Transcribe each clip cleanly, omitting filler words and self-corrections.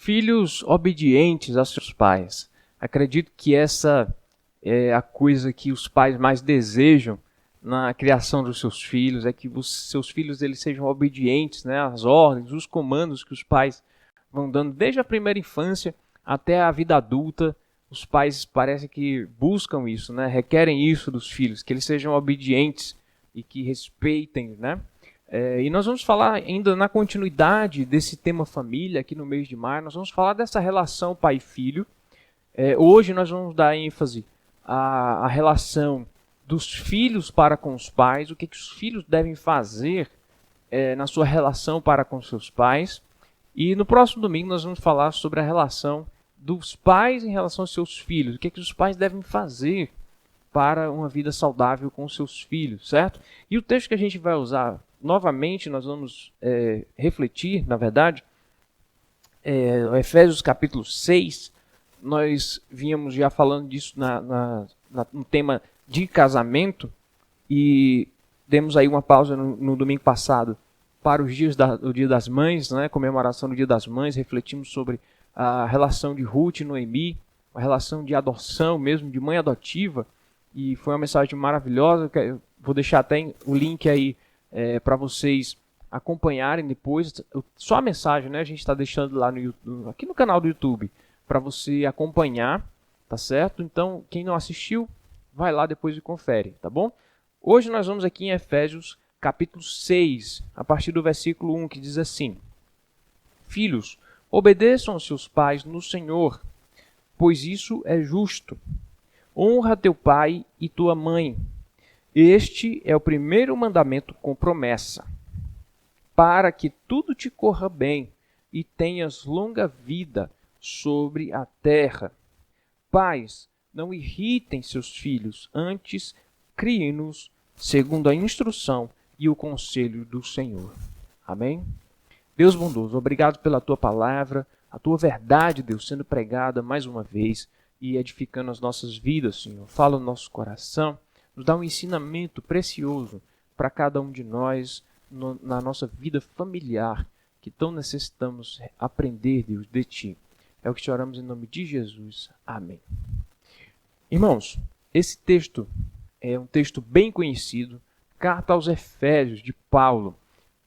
Filhos obedientes aos seus pais. Acredito que essa é a coisa que os pais mais desejam na criação dos seus filhos, é que os seus filhos eles sejam obedientes, né, às ordens, os comandos que os pais vão dando desde a primeira infância até a vida adulta. Os pais parecem que buscam isso, né, requerem isso dos filhos, que eles sejam obedientes e que respeitem, né? E nós vamos falar ainda na continuidade desse tema família, aqui no mês de maio, nós vamos falar dessa relação pai e filho. Hoje nós vamos dar ênfase à relação dos filhos para com os pais, o que os filhos devem fazer na sua relação para com seus pais. E no próximo domingo nós vamos falar sobre a relação dos pais em relação aos seus filhos, o que os pais devem fazer para uma vida saudável com os seus filhos, certo? E o texto que a gente vai usar novamente, nós vamos refletir, na verdade, Efésios capítulo 6, nós vínhamos já falando disso no tema de casamento, e demos aí uma pausa no domingo passado para o Dia das Mães, né, comemoração do Dia das Mães, refletimos sobre a relação de Ruth e Noemi, a relação de adoção mesmo, de mãe adotiva, e foi uma mensagem maravilhosa. Eu vou deixar até o link aí para vocês acompanharem depois, só a mensagem, né? A gente está deixando lá aqui no canal do YouTube para você acompanhar, tá certo? Então, quem não assistiu, vai lá depois e confere, tá bom? Hoje nós vamos aqui em Efésios capítulo 6, a partir do versículo 1, que diz assim: Filhos, obedeçam aos seus pais no Senhor, pois isso é justo. Honra teu pai e tua mãe. Este é o primeiro mandamento com promessa, para que tudo te corra bem e tenhas longa vida sobre a terra. Pais, não irritem seus filhos, antes criem-nos segundo a instrução e o conselho do Senhor. Amém? Deus bondoso, obrigado pela tua palavra, a tua verdade, Deus, sendo pregada mais uma vez e edificando as nossas vidas, Senhor. Fala no nosso coração, nos dá um ensinamento precioso para cada um de nós na nossa vida familiar, que tão necessitamos aprender, Deus, de Ti. É o que te oramos em nome de Jesus. Amém. Irmãos, esse texto é um texto bem conhecido, Carta aos Efésios, de Paulo.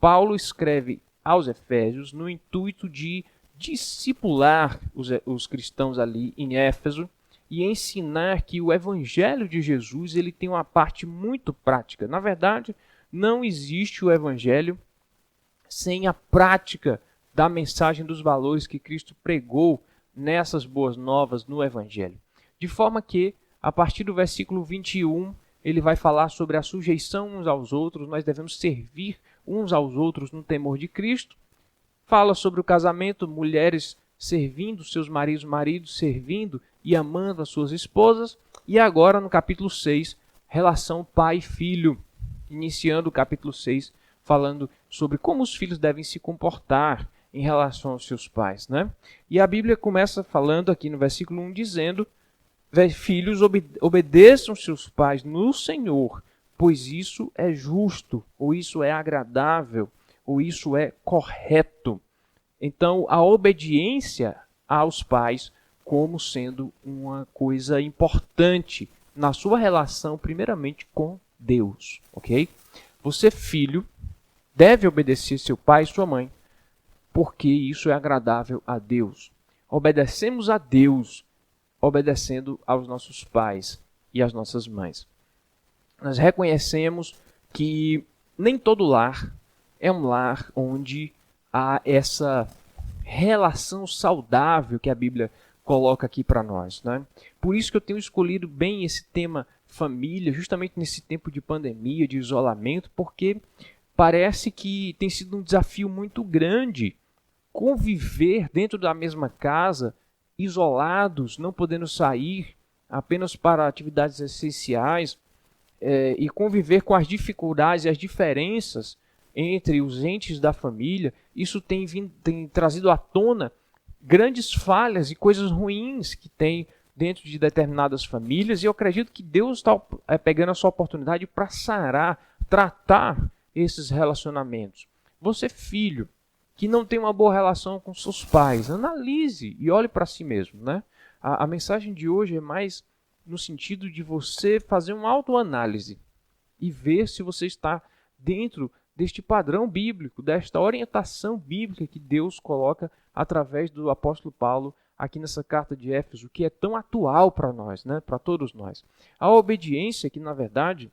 Paulo escreve aos Efésios no intuito de discipular os cristãos ali em Éfeso e ensinar que o Evangelho de Jesus ele tem uma parte muito prática. Na verdade, não existe o Evangelho sem a prática da mensagem dos valores que Cristo pregou nessas boas novas no Evangelho. De forma que, a partir do versículo 21, ele vai falar sobre a sujeição uns aos outros, nós devemos servir uns aos outros no temor de Cristo. Fala sobre o casamento, mulheres servindo seus maridos, maridos servindo e amando as suas esposas. E agora, no capítulo 6, relação pai e filho, iniciando o capítulo 6, falando sobre como os filhos devem se comportar em relação aos seus pais, né? E a Bíblia começa falando aqui no versículo 1, dizendo: Filhos, obedeçam seus pais no Senhor, pois isso é justo, ou isso é agradável, ou isso é correto. Então, a obediência aos pais como sendo uma coisa importante na sua relação, primeiramente, com Deus, ok? Você, filho, deve obedecer seu pai e sua mãe, porque isso é agradável a Deus. Obedecemos a Deus, obedecendo aos nossos pais e às nossas mães. Nós reconhecemos que nem todo lar é um lar onde há essa relação saudável que a Bíblia coloca aqui para nós, né? Por isso que eu tenho escolhido bem esse tema família, justamente nesse tempo de pandemia, de isolamento, porque parece que tem sido um desafio muito grande conviver dentro da mesma casa, isolados, não podendo sair, apenas para atividades essenciais, e conviver com as dificuldades e as diferenças entre os entes da família. Isso tem trazido à tona grandes falhas e coisas ruins que tem dentro de determinadas famílias, e eu acredito que Deus está pegando a sua oportunidade para sarar, tratar esses relacionamentos. Você, filho, que não tem uma boa relação com seus pais, analise e olhe para si mesmo, né? A mensagem de hoje é mais no sentido de você fazer uma autoanálise e ver se você está dentro deste padrão bíblico, desta orientação bíblica que Deus coloca através do apóstolo Paulo aqui nessa carta de Éfeso, que é tão atual para nós, né? Para todos nós. A obediência, que na verdade,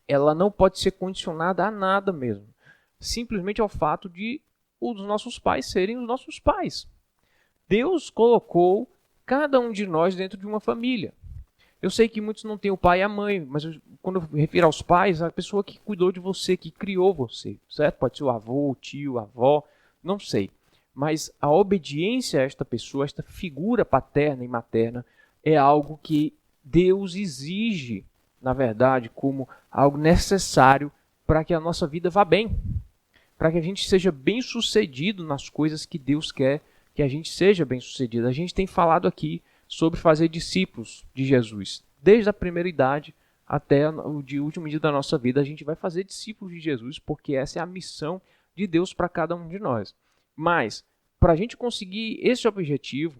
ela não pode ser condicionada a nada mesmo. Simplesmente ao fato de os nossos pais serem os nossos pais. Deus colocou cada um de nós dentro de uma família. Eu sei que muitos não têm o pai e a mãe, mas quando eu me refiro aos pais, a pessoa que cuidou de você, que criou você, certo? Pode ser o avô, o tio, a avó, não sei. Mas a obediência a esta pessoa, a esta figura paterna e materna, é algo que Deus exige, na verdade, como algo necessário para que a nossa vida vá bem, para que a gente seja bem-sucedido nas coisas que Deus quer que a gente seja bem-sucedido. A gente tem falado aqui sobre fazer discípulos de Jesus. Desde a primeira idade até o último dia da nossa vida, a gente vai fazer discípulos de Jesus, porque essa é a missão de Deus para cada um de nós. Mas, para a gente conseguir esse objetivo,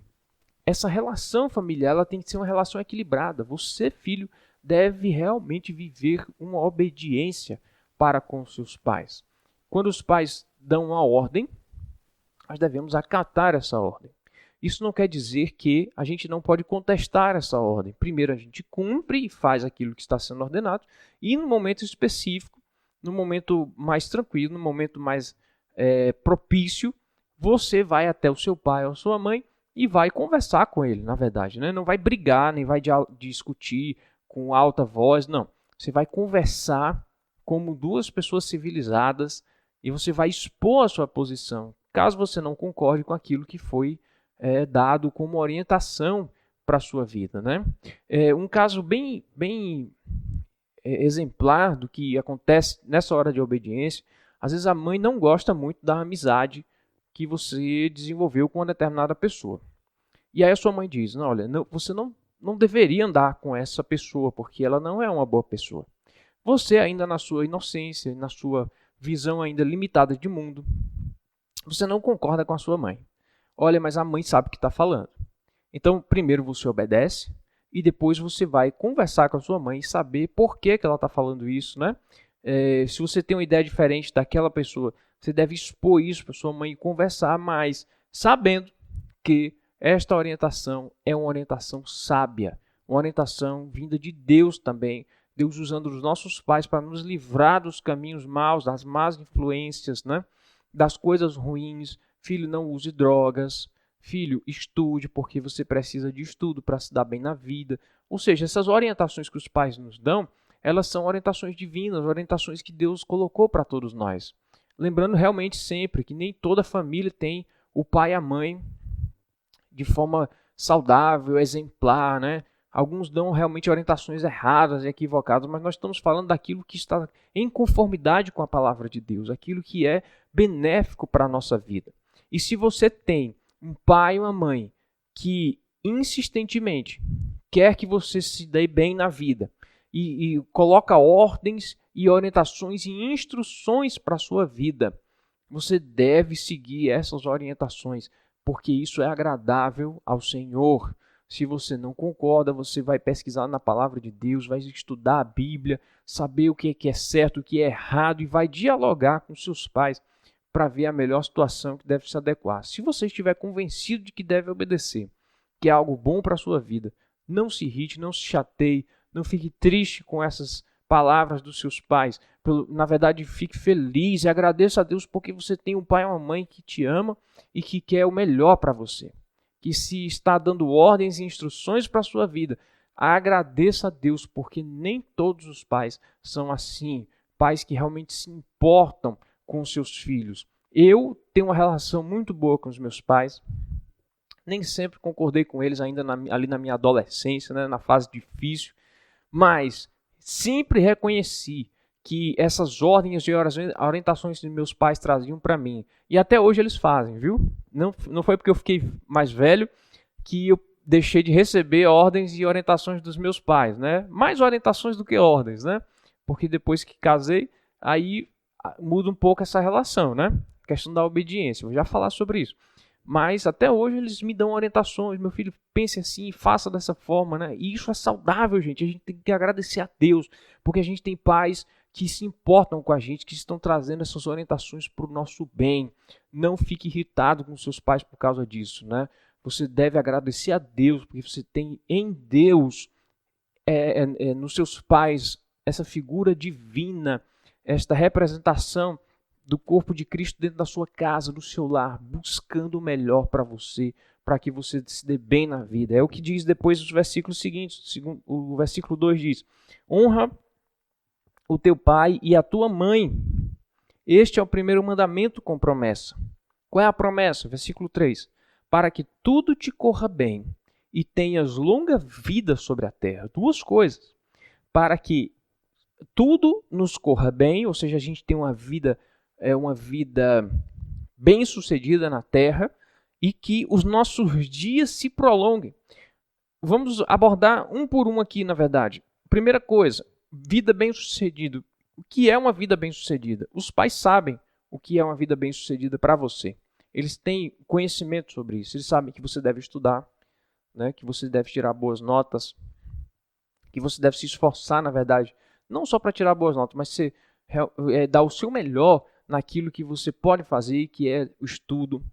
essa relação familiar ela tem que ser uma relação equilibrada. Você, filho, deve realmente viver uma obediência para com seus pais. Quando os pais dão uma ordem, nós devemos acatar essa ordem. Isso não quer dizer que a gente não pode contestar essa ordem. Primeiro a gente cumpre e faz aquilo que está sendo ordenado, e no momento específico, no momento mais tranquilo, no momento mais propício, você vai até o seu pai ou sua mãe e vai conversar com ele, na verdade, né? Não vai brigar, nem vai discutir com alta voz, não. Você vai conversar como duas pessoas civilizadas e você vai expor a sua posição, caso você não concorde com aquilo que foi dado como orientação para a sua vida, né? Um caso bem exemplar do que acontece nessa hora de obediência, às vezes a mãe não gosta muito da amizade que você desenvolveu com uma determinada pessoa. E aí a sua mãe diz, não, olha, você não deveria andar com essa pessoa, porque ela não é uma boa pessoa. Você ainda na sua inocência, na sua visão ainda limitada de mundo, você não concorda com a sua mãe. Olha, mas a mãe sabe o que está falando. Então, primeiro você obedece e depois você vai conversar com a sua mãe e saber por que ela está falando isso, né? Se você tem uma ideia diferente daquela pessoa, você deve expor isso para sua mãe e conversar mais, sabendo que esta orientação é uma orientação sábia, uma orientação vinda de Deus também. Deus usando os nossos pais para nos livrar dos caminhos maus, das más influências, né? Das coisas ruins. Filho, não use drogas. Filho, estude, porque você precisa de estudo para se dar bem na vida. Ou seja, essas orientações que os pais nos dão, elas são orientações divinas, orientações que Deus colocou para todos nós. Lembrando realmente sempre que nem toda família tem o pai e a mãe de forma saudável, exemplar, né? Alguns dão realmente orientações erradas e equivocadas, mas nós estamos falando daquilo que está em conformidade com a palavra de Deus, aquilo que é benéfico para a nossa vida. E se você tem um pai e uma mãe que insistentemente quer que você se dê bem na vida e coloca ordens e orientações e instruções para a sua vida, você deve seguir essas orientações, porque isso é agradável ao Senhor. Se você não concorda, você vai pesquisar na palavra de Deus, vai estudar a Bíblia, saber o que é certo, o que é errado e vai dialogar com seus pais para ver a melhor situação que deve se adequar. Se você estiver convencido de que deve obedecer, que é algo bom para a sua vida, não se irrite, não se chateie, não fique triste com essas palavras dos seus pais. Na verdade, fique feliz e agradeça a Deus porque você tem um pai e uma mãe que te ama e que quer o melhor para você. Que se está dando ordens e instruções para a sua vida, agradeça a Deus, porque nem todos os pais são assim, pais que realmente se importam com os seus filhos. Eu tenho uma relação muito boa com os meus pais, nem sempre concordei com eles ainda ali na minha adolescência, né, na fase difícil, mas sempre reconheci que essas ordens e orientações que meus pais traziam para mim, e até hoje eles fazem, viu? Não foi porque eu fiquei mais velho que eu deixei de receber ordens e orientações dos meus pais, né? Mais orientações do que ordens, né? Porque depois que casei, aí muda um pouco essa relação, né? questão da obediência. Vou já falar sobre isso. Mas até hoje eles me dão orientações. Meu filho, pense assim, faça dessa forma, né? E isso é saudável, gente. A gente tem que agradecer a Deus, porque a gente tem pais que se importam com a gente, que estão trazendo essas orientações para o nosso bem. Não fique irritado com seus pais por causa disso, né? Você deve agradecer a Deus, porque você tem em Deus, nos seus pais, essa figura divina, esta representação do corpo de Cristo dentro da sua casa, do seu lar, buscando o melhor para você, para que você se dê bem na vida. É o que diz depois os versículos seguintes. O versículo 2 diz: honra o teu pai e a tua mãe. Este é o primeiro mandamento com promessa. Qual é a promessa? Versículo 3. Para que tudo te corra bem e tenhas longa vida sobre a terra. Duas coisas. Para que tudo nos corra bem, ou seja, a gente tem uma vida bem-sucedida na terra e que os nossos dias se prolonguem. Vamos abordar um por um aqui, na verdade. Primeira coisa, vida bem-sucedida. O que é uma vida bem-sucedida? Os pais sabem o que é uma vida bem-sucedida para você. Eles têm conhecimento sobre isso. Eles sabem que você deve estudar, né? Que você deve tirar boas notas, que você deve se esforçar, na verdade, não só para tirar boas notas, mas dar o seu melhor naquilo que você pode fazer, que é o estudo.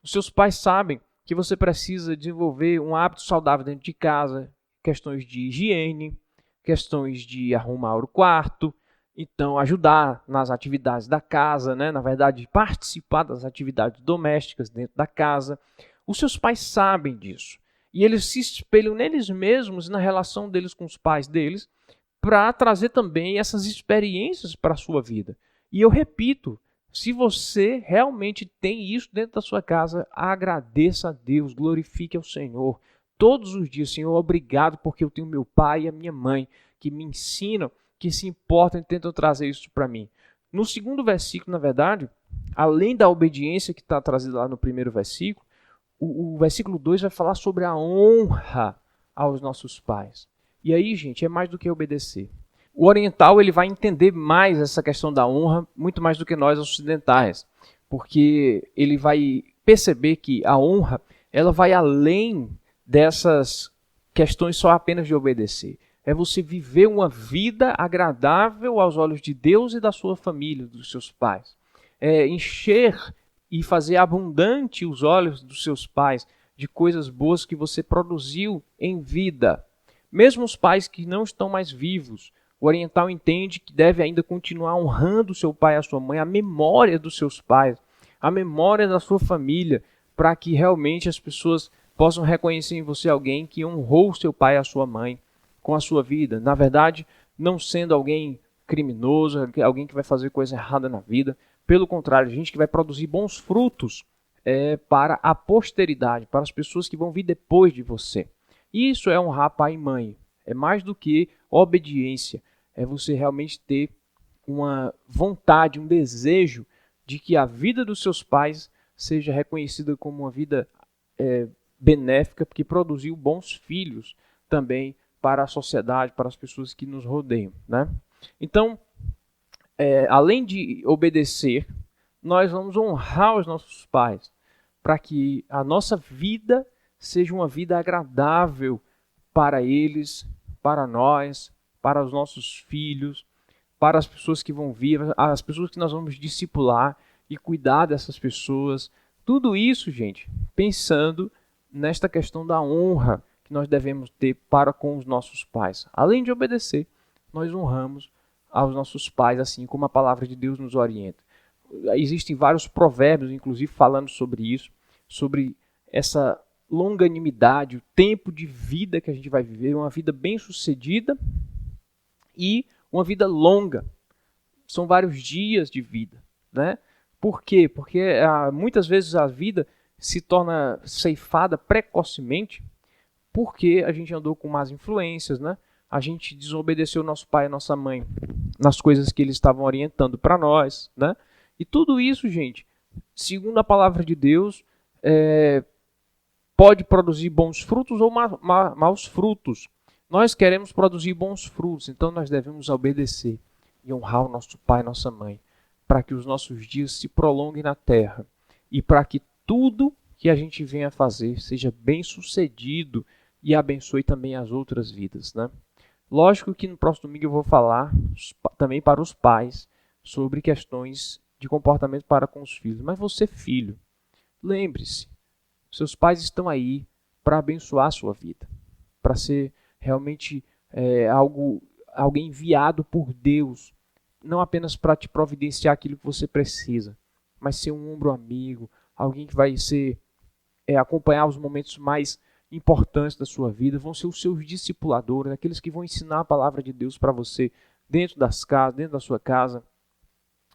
Os seus pais sabem que você precisa desenvolver um hábito saudável dentro de casa, questões de higiene, questões de arrumar o quarto, então ajudar nas atividades da casa, né? Na verdade, participar das atividades domésticas dentro da casa. Os seus pais sabem disso. E eles se espelham neles mesmos, na relação deles com os pais deles, para trazer também essas experiências para a sua vida. E eu repito, se você realmente tem isso dentro da sua casa, agradeça a Deus, glorifique ao Senhor. Todos os dias, Senhor, obrigado porque eu tenho meu pai e a minha mãe que me ensinam, que se importam e tentam trazer isso para mim. No segundo versículo, na verdade, além da obediência que está trazida lá no primeiro versículo, o versículo 2 vai falar sobre a honra aos nossos pais. E aí, gente, é mais do que obedecer. O oriental ele vai entender mais essa questão da honra, muito mais do que nós ocidentais, porque ele vai perceber que a honra ela vai além dessas questões só apenas de obedecer. É você viver uma vida agradável aos olhos de Deus e da sua família, dos seus pais. É encher e fazer abundante os olhos dos seus pais de coisas boas que você produziu em vida. Mesmo os pais que não estão mais vivos, o oriental entende que deve ainda continuar honrando o seu pai e a sua mãe, a memória dos seus pais, a memória da sua família, para que realmente as pessoas possam reconhecer em você alguém que honrou o seu pai e a sua mãe com a sua vida. Na verdade, não sendo alguém criminoso, alguém que vai fazer coisa errada na vida. Pelo contrário, gente que vai produzir bons frutos para a posteridade, para as pessoas que vão vir depois de você. Isso é honrar pai e mãe. É mais do que obediência. É você realmente ter uma vontade, um desejo de que a vida dos seus pais seja reconhecida como uma vida benéfica, porque produziu bons filhos também para a sociedade, para as pessoas que nos rodeiam, né? Então, além de obedecer, nós vamos honrar os nossos pais, para que a nossa vida seja uma vida agradável para eles, para nós, para os nossos filhos, para as pessoas que vão vir, as pessoas que nós vamos discipular e cuidar dessas pessoas. Tudo isso, gente, pensando nesta questão da honra que nós devemos ter para com os nossos pais. Além de obedecer, nós honramos aos nossos pais, assim como a palavra de Deus nos orienta. Existem vários provérbios, inclusive, falando sobre isso, sobre essa longanimidade, o tempo de vida que a gente vai viver, uma vida bem-sucedida e uma vida longa. São vários dias de vida, né? Por quê? Porque muitas vezes a vida se torna ceifada precocemente porque a gente andou com más influências, né? A gente desobedeceu nosso pai e nossa mãe nas coisas que eles estavam orientando para nós, né? E tudo isso, gente, segundo a palavra de Deus, pode produzir bons frutos ou maus frutos. Nós queremos produzir bons frutos, então nós devemos obedecer e honrar o nosso pai e nossa mãe. para que os nossos dias se prolonguem na terra e para que tudo que a gente venha fazer seja bem sucedido e abençoe também as outras vidas, né? Lógico que no próximo domingo eu vou falar também para os pais sobre questões de comportamento para com os filhos. Mas você, filho, lembre-se, seus pais estão aí para abençoar a sua vida, para ser realmente alguém enviado por Deus, não apenas para te providenciar aquilo que você precisa, mas ser um ombro amigo, alguém que vai acompanhar os momentos mais importantes da sua vida, vão ser os seus discipuladores, aqueles que vão ensinar a palavra de Deus para você dentro das casas, dentro da sua casa.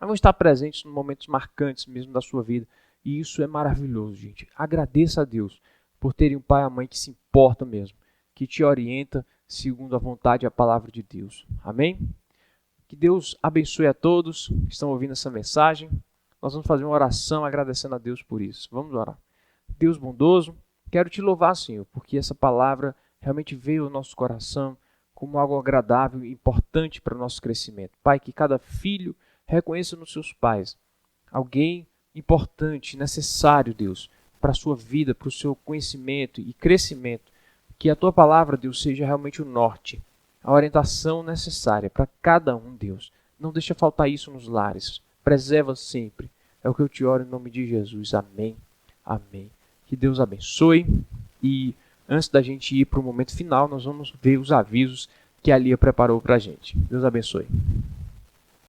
Vão estar presentes nos momentos marcantes mesmo da sua vida. E isso é maravilhoso, gente. Agradeça a Deus por terem um pai e uma mãe que se importam mesmo, que te orienta segundo a vontade e a palavra de Deus. Amém? Que Deus abençoe a todos que estão ouvindo essa mensagem. Nós vamos fazer uma oração agradecendo a Deus por isso. Vamos orar. Deus bondoso, quero te louvar, Senhor, porque essa palavra realmente veio ao nosso coração como algo agradável e importante para o nosso crescimento. Pai, que cada filho reconheça nos seus pais alguém importante, necessário, Deus, para a sua vida, para o seu conhecimento e crescimento. Que a tua palavra, Deus, seja realmente o norte, a orientação necessária para cada um, Deus. Não deixa faltar isso nos lares. Preserva sempre. É o que eu te oro em nome de Jesus. Amém. Amém. Que Deus abençoe. E antes da gente ir para o momento final, nós vamos ver os avisos que a Lia preparou para a gente. Deus abençoe.